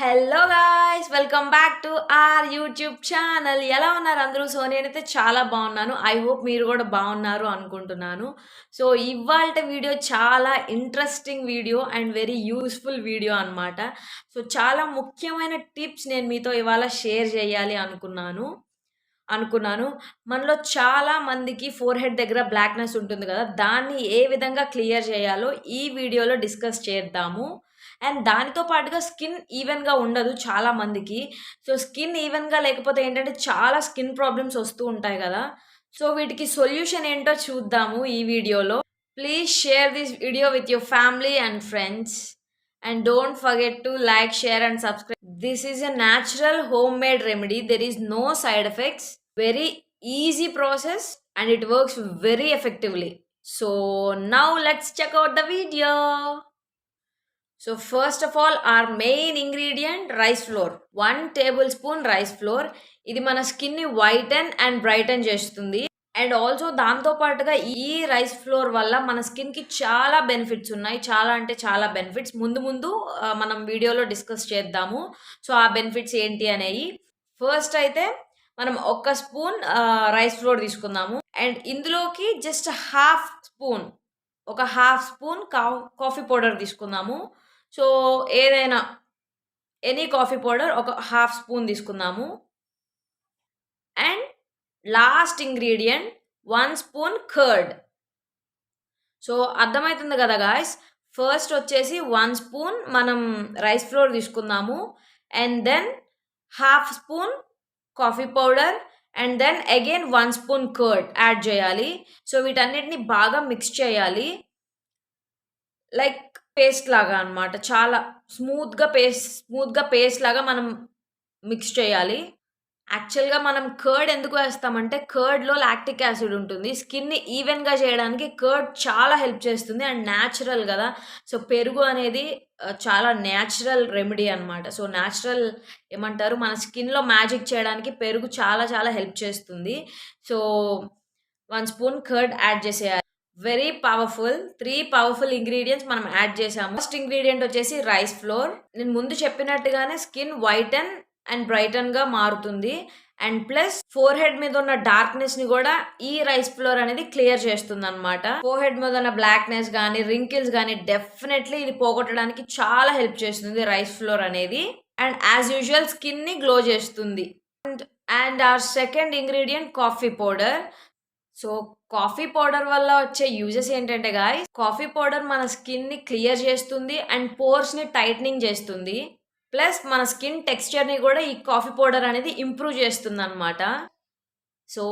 Hello guys, welcome back to our YouTube channel. ఎలా ఉన్నారు అందరూ? సో నేనైతే చాలా బాగున్నాను. ఐ హోప్ మీరు కూడా బాగున్నారు అనుకుంటున్నాను. సో ఇవాల్టి వీడియో చాలా interesting video and very useful video అన్నమాట. సో చాలా ముఖ్యమైన టిప్స్ నేను మీతో ఇవాళ షేర్ చేయాలి అనుకున్నాను. మనలో చాలా మందికి ఫోర్ హెడ్ దగ్గర బ్లాక్‌నెస్ ఉంటుంది కదా! దాన్ని ఏ విధంగా క్లియర్ చేయాలో ఈ వీడియోలో డిస్కస్ చేద్దాము. అండ్ దానితో పాటుగా స్కిన్ ఈవెన్‌గా ఉండదు చాలా మందికి. సో, స్కిన్ ఈవెన్‌గా లేకపోతే ఏంటంటే చాలా స్కిన్ ప్రాబ్లమ్స్ వస్తూ ఉంటాయి గదా! సో, వీటికి సొల్యూషన్ ఏంటో చూద్దాము ఈ వీడియోలో. Please share this video with your family and friends. And don't forget to like, share and subscribe. This is a natural homemade remedy. There is no side effects. Very easy process and it works very effectively. So now let's check out the video. So first of all, our main ingredient rice flour. 1 tablespoon rice flour. ఇది మన skin ని whiten and Brayton చేస్తుంది. And also దాంతో పాటుగా ఈ rice flour వల్ల మన skin కి చాలా బెనిఫిట్స్ ఉన్నాయి. చాలా అంటే చాలా బెనిఫిట్స్. ముందు మనం వీడియోలో డిస్కస్ చేద్దాము. సో ఆ బెనిఫిట్స్ ఏంటి అనేవి. ఫస్ట్ అయితే మనం ఒక స్పూన్ రైస్ ఫ్లోర్ తీసుకుందాము. అండ్ ఇందులోకి జస్ట్ ఒక హాఫ్ స్పూన్ కాఫీ పౌడర్ తీసుకుందాము. సో ఏదైనా ఎనీ కాఫీ పౌడర్ ఒక హాఫ్ స్పూన్ తీసుకుందాము. And last ingredient 1 spoon curd. So అర్థమవుతుంది కదా గాయ్స్. ఫస్ట్ వచ్చేసి 1 స్పూన్ మనం రైస్ ఫ్లోర్ తీసుకుందాము. And then half spoon coffee powder and then again 1 spoon curd add చేయాలి. సో వీటన్నిటిని బాగా మిక్స్ చేయాలి. లైక్ పేస్ట్ లాగా అన్నమాట. చాలా స్మూత్‌గా పేస్ట్ లాగా మనం మిక్స్ చేయాలి. యాక్చువల్‌గా మనం కర్డ్ ఎందుకు వేస్తామంటే కర్డ్‌లో లాక్టిక్ యాసిడ్ ఉంటుంది. స్కిన్‌ని ఈవెన్‌గా చేయడానికి కర్డ్ చాలా హెల్ప్ చేస్తుంది. అండ్ న్యాచురల్ గదా! సో పెరుగు అనేది చాలా న్యాచురల్ రెమెడీ అన్నమాట. సో న్యాచురల్ ఏమంటారు, మన స్కిన్‌లో మ్యాజిక్ చేయడానికి పెరుగు చాలా చాలా హెల్ప్ చేస్తుంది. సో 1 స్పూన్ కర్డ్ యాడ్ చేసేయాలి. వెరీ పవర్‌ఫుల్ 3 పవర్‌ఫుల్ ఇంగ్రీడియెంట్స్ మనం యాడ్ చేసాము. ఫస్ట్ ఇంగ్రీడియెంట్ వచ్చేసి రైస్ ఫ్లోర్. నేను ముందు చెప్పినట్టుగానే స్కిన్ వైటన్ అండ్ బ్రైటన్‌గా మారుతుంది. అండ్ ప్లస్ ఫోర్ హెడ్ మీద ఉన్న డార్క్‌నెస్‌ని కూడా ఈ రైస్ ఫ్లోర్ అనేది క్లియర్ చేస్తుందన్నమాట. ఫోర్ హెడ్ మీద ఉన్న బ్లాక్‌నెస్ గానీ, రింకిల్స్ గానీ డెఫినెట్‌లీ ఇది పోగొట్టడానికి చాలా హెల్ప్ చేస్తుంది రైస్ ఫ్లోర్ అనేది. అండ్ యాజ్ యూజువల్ స్కిన్‌ని గ్లో చేస్తుంది. And hour second ingredient coffee powder. So coffee powder వల్ల వచ్చే యూజెస్ ఏంటంటే గాయ్స్, కాఫీ పౌడర్ మన స్కిన్‌ని క్లియర్ చేస్తుంది అండ్ పోర్స్‌ని టైటనింగ్ చేస్తుంది. ప్లస్ మన స్కిన్ టెక్స్చర్‌ని కూడా ఈ కాఫీ పౌడర్ అనేది ఇంప్రూవ్ చేస్తుందన్నమాట. So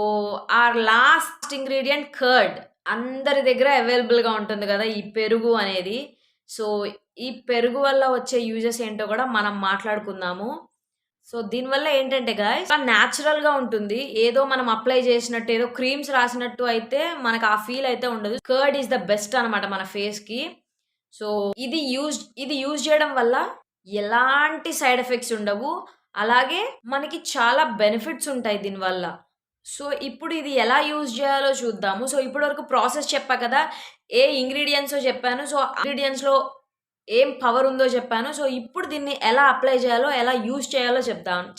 our last ingredient curd. అందరి దగ్గర అవైలబుల్‌గా ఉంటుంది కదా ఈ పెరుగు అనేది. సో ఈ పెరుగు వల్ల వచ్చే యూజెస్ ఏంటో కూడా మనం మాట్లాడుకుందాము. సో దీనివల్ల ఏంటంటే గాయ్స్ న్యాచురల్‌గా ఉంటుంది. ఏదో మనం అప్లై చేసినట్టు, ఏదో క్రీమ్స్ రాసినట్టు అయితే మనకు ఆ ఫీల్ అయితే ఉండదు. కర్డ్ ఈస్ ద బెస్ట్ అనమాట మన ఫేస్‌కి. సో ఇది యూజ్ చేయడం వల్ల ఎలాంటి సైడ్ ఎఫెక్ట్స్ ఉండవు. అలాగే మనకి చాలా బెనిఫిట్స్ ఉంటాయి దీనివల్ల. సో ఇప్పుడు ఇది ఎలా యూజ్ చేయాలో చూద్దాము. సో ఇప్పటివరకు ప్రాసెస్ చెప్పా కదా! ఏ ఇంగ్రీడియెంట్సో చెప్పాను. సో ఇంగ్రీడియెంట్స్‌లో ఏం పవర్ ఉందో చెప్పాను. సో ఇప్పుడు దీన్ని ఎలా అప్లై చేయాలో, ఎలా యూజ్ చేయాలో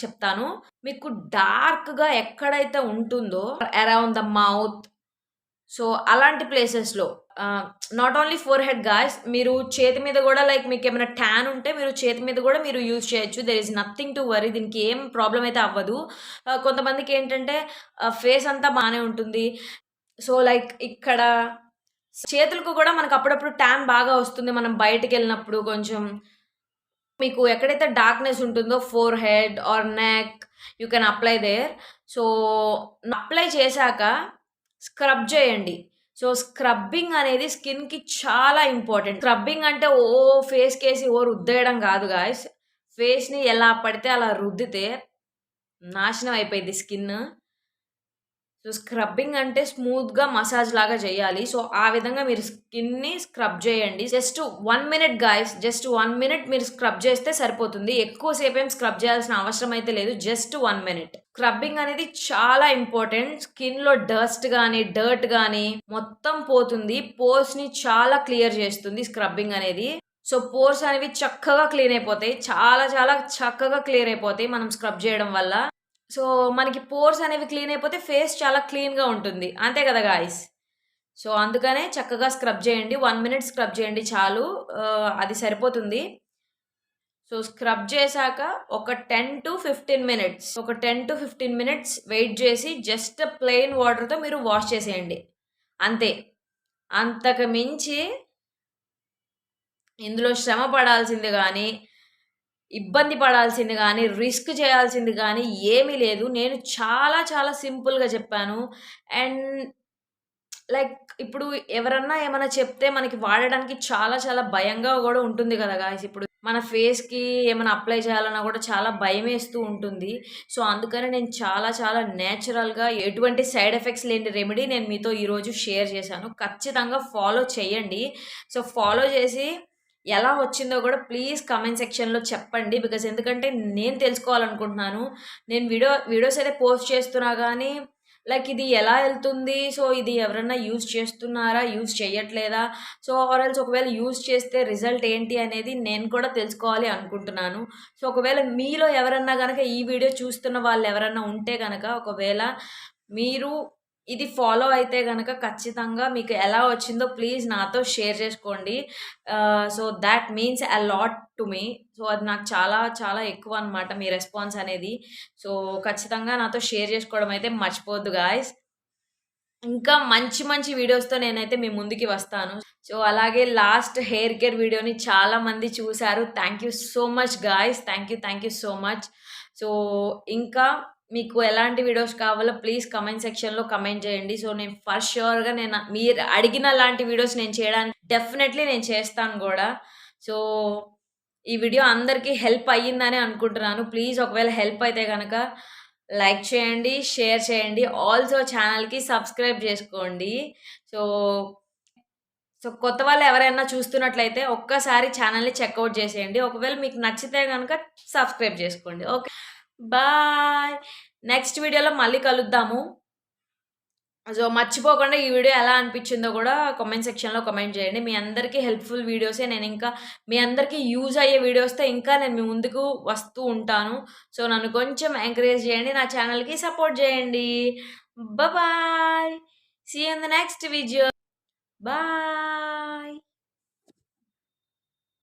చెప్తాను. మీకు డార్క్‌గా ఎక్కడైతే ఉంటుందో అరౌండ్ ద మౌత్, సో అలాంటి ప్లేసెస్‌లో not only four head guys, మీరు చేతి మీద కూడా లైక్ మీకేమైనా ట్యాన్ ఉంటే మీరు చేతి మీద కూడా మీరు యూజ్ చేయొచ్చు. There is nothing to worry. దీనికి ఏం ప్రాబ్లమ్ అయితే అవ్వదు. కొంతమందికి ఏంటంటే ఫేస్ అంతా బానే ఉంటుంది. సో లైక్ ఇక్కడ చేతులకు కూడా మనకు అప్పుడప్పుడు ట్యాన్ బాగా వస్తుంది. మనం బయటికెళ్ళినప్పుడు కొంచెం మీకు ఎక్కడైతే డార్క్‌నెస్ ఉంటుందో forehead or neck you can apply there. So apply చేశాక స్క్రబ్ చేయండి. సో స్క్రబ్బింగ్ అనేది స్కిన్‌కి చాలా ఇంపార్టెంట్. స్క్రబ్బింగ్ అంటే ఫేస్‌కేసి రుద్దేయడం కాదు గాయ్స్. ఫేస్‌ని ఎలా పడితే అలా రుద్దితే నాశనం అయిపోయిద్ది స్కిన్. సో స్క్రబ్బింగ్ అంటే స్మూత్‌గా మసాజ్ లాగా చేయాలి. సో ఆ విధంగా మీరు స్కిన్‌ని స్క్రబ్ చేయండి. Just 1 minute guys. Just 1 minute మీరు స్క్రబ్ చేస్తే సరిపోతుంది. ఎక్కువ సేపేం స్క్రబ్ చేయాల్సిన అవసరం అయితే లేదు. Just 1 minute. స్క్రబ్బింగ్ అనేది చాలా ఇంపార్టెంట్. స్కిన్‌లో డర్ట్ గానీ మొత్తం పోతుంది. పోర్స్‌ని చాలా క్లియర్ చేస్తుంది స్క్రబ్బింగ్ అనేది. సో, పోర్స్ అనేవి చక్కగా క్లీన్ అయిపోతాయి. చాలా చాలా చక్కగా క్లియర్ అయిపోతాయి మనం స్క్రబ్ చేయడం వల్ల. సో, మనకి పోర్స్ అనేవి క్లీన్ అయిపోతే ఫేస్ చాలా క్లీన్‌గా ఉంటుంది. అంతే కదా గాయ్స్! సో, అందుకనే చక్కగా స్క్రబ్ చేయండి. 1 మినిట్ స్క్రబ్ చేయండి చాలు. అది సరిపోతుంది. సో, స్క్రబ్ చేశాక ఒక 10-15 మినిట్స్, ఒక 10-15 మినిట్స్ వెయిట్ చేసి జస్ట్ ప్లెయిన్ వాటర్‌తో మీరు వాష్ చేసేయండి. అంతే. అంతకు మించి ఇందులో శ్రమ పడాల్సింది గానీ, ఇబ్బంది పడాల్సింది గానీ, రిస్క్ చేయాల్సింది గానీ ఏమీ లేదు. నేను చాలా చాలా సింపుల్‌గా చెప్పాను. అండ్ లైక్ ఇప్పుడు ఎవరన్నా ఏమన్నా చెప్తే మనకి వాడడానికి చాలా చాలా భయంగా గూడా ఉంటుంది గదా గాయ్స్! ఇప్పుడు మన ఫేస్‌కి ఏమైనా అప్లై చేయాలన్నా గూడా చాలా భయమేస్తూ ఉంటుంది. సో, అందుకని నేను చాలా చాలా నేచురల్‌గా ఎటువంటి సైడ్ ఎఫెక్ట్స్ లేని రెమెడీ నేను మీతో ఈరోజు షేర్ చేశాను. ఖచ్చితంగా ఫాలో చేయండి. సో, ఫాలో చేసి ఎలా వచ్చిందో గూడా ప్లీజ్ కామెంట్ సెక్షన్‌లో చెప్పండి. ఎందుకంటే నేను తెలుసుకోవాలనుకుంటున్నాను. నేను వీడియోస్ అయితే పోస్ట్ చేస్తున్నా గానీ లైక్ ఇది ఎలా ఎళ్తుంది? సో, ఇది ఎవరన్నా యూజ్ చేస్తున్నారా? యూజ్ చెయ్యట్లేదా? సో, ఆర్ ఎల్స్ ఒకవేళ యూజ్ చేస్తే రిజల్ట్ ఏంటి అనేది నేను కూడా తెలుసుకోవాలి అనుకుంటున్నాను. సో, ఒకవేళ మీలో ఎవరన్నా గనక ఈ వీడియో చూస్తున్న వాళ్ళెవరన్నా ఉంటే గనక ఒకవేళ మీరు ఇది ఫాలో అయితే గనక ఖచ్చితంగా మీకు ఎలా వచ్చిందో ప్లీజ్ నాతో షేర్ చేసుకోండి. So, thought means a lot to me. So, అది నాకు చాలా చాలా ఎక్కువనమాట మీ రెస్పాన్స్ అనేది. సో, ఖచ్చితంగా నాతో షేర్ చేసుకోవడం అయితే మర్చిపోవద్దు గాయ్స్. ఇంకా మంచి మంచి వీడియోస్‌తో నేనైతే మీ ముందుకి వస్తాను. సో, అలాగే లాస్ట్ హెయిర్ కేర్ వీడియోని చాలా మంది చూసారు. Thank you so much guys. Thank you so much. So, ఇంకా మీకు ఎలాంటి వీడియోస్ కావాలో ప్లీజ్ కామెంట్ సెక్షన్‌లో కామెంట్ చేయండి. సో, నేను ఫర్ ష్యూర్‌గా మీరు అడిగిన లాంటి వీడియోస్ నేను చేయడానికి డెఫినెట్‌లీ నేను చేస్తాను గూడా. సో, ఈ వీడియో అందరికీ హెల్ప్ అయ్యిందనే అనుకుంటున్నాను. ప్లీజ్ ఒకవేళ హెల్ప్ అయితే గనక లైక్ చేయండి, షేర్ చేయండి. ఆల్సో ఛానెల్‌కి సబ్స్క్రైబ్ చేసుకోండి. సో, కొత్త వాళ్ళు ఎవరైనా చూస్తున్నట్లయితే ఒక్కసారి ఛానెల్‌ని చెక్‌ఔట్ చేసేయండి. ఒకవేళ మీకు నచ్చితే గనక సబ్స్క్రైబ్ చేసుకోండి. ఓకే. బాయ్. నెక్స్ట్ వీడియోలో మళ్ళీ కలుద్దాము. సో, మర్చిపోకుండా ఈ వీడియో ఎలా అనిపించిందో గూడా కామెంట్ సెక్షన్‌లో కామెంట్ చేయండి. మీ అందరికీ హెల్ప్‌ఫుల్ వీడియోసే నేనింకా మీ అందరికీ యూజ్ అయ్యే వీడియోస్‌తో ఇంకా నేను మీ ముందుకు వస్తూ ఉంటాను. సో, నన్ను కొంచెం ఎంకరేజ్ చేయండి. నా ఛానెల్‌కి సపోర్ట్ చేయండి. Bye. See you in the next video. Bye.